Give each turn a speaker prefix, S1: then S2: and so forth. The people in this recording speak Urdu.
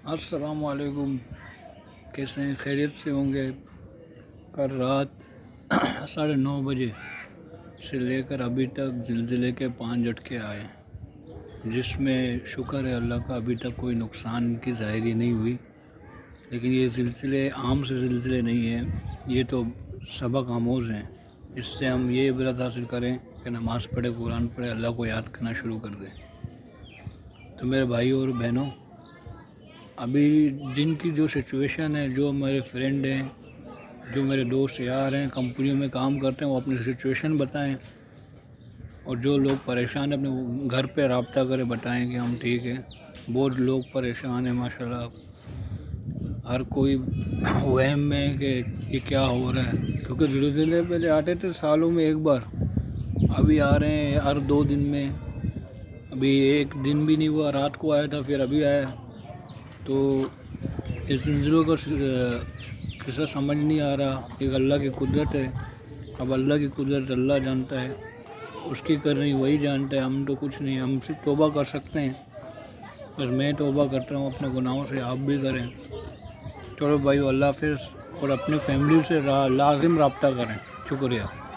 S1: السلام علیکم، کیسے ہیں؟ خیریت سے ہوں گے؟ کل رات 9:30 بجے سے لے کر ابھی تک زلزلے کے 5 جھٹکے آئے، جس میں شکر ہے اللہ کا ابھی تک کوئی نقصان کی ظاہری نہیں ہوئی۔ لیکن یہ زلزلے عام سے زلزلے نہیں ہیں، یہ تو سبق آموز ہیں۔ اس سے ہم یہ عبرت حاصل کریں کہ نماز پڑھے، قرآن پڑھے، اللہ کو یاد کرنا شروع کر دیں۔ تو میرے بھائی اور بہنوں، ابھی جن کی جو سچویشن ہے، جو میرے فرینڈ ہیں، جو میرے دوست یار ہیں، کمپنیوں میں کام کرتے ہیں، وہ اپنی سچویشن بتائیں، اور جو لوگ پریشان ہیں اپنے گھر پہ رابطہ کریں، بتائیں کہ ہم ٹھیک ہیں۔ بہت لوگ پریشان ہیں ماشاءاللہ، ہر کوئی وہم میں ہے کہ یہ کیا ہو رہا ہے، کیونکہ زلزلے پہلے آتے تھے سالوں میں ایک بار، ابھی آ رہے ہیں ہر 2 دن میں۔ ابھی ایک دن بھی نہیں ہوا، رات کو آیا تھا، پھر ابھی آیا۔ تو اس زلزلوں کا قصہ سمجھ نہیں آ رہا، ایک اللہ کی قدرت ہے۔ اب اللہ کی قدرت اللہ جانتا ہے، اس کی کرنی وہی جانتا ہے، ہم تو کچھ نہیں، ہم صرف توبہ کر سکتے ہیں۔ بس میں توبہ کرتا ہوں اپنے گناہوں سے، آپ بھی کریں۔ چلو بھائی، اللہ حافظ، اور اپنی فیملی سے لازم رابطہ کریں۔ شکریہ۔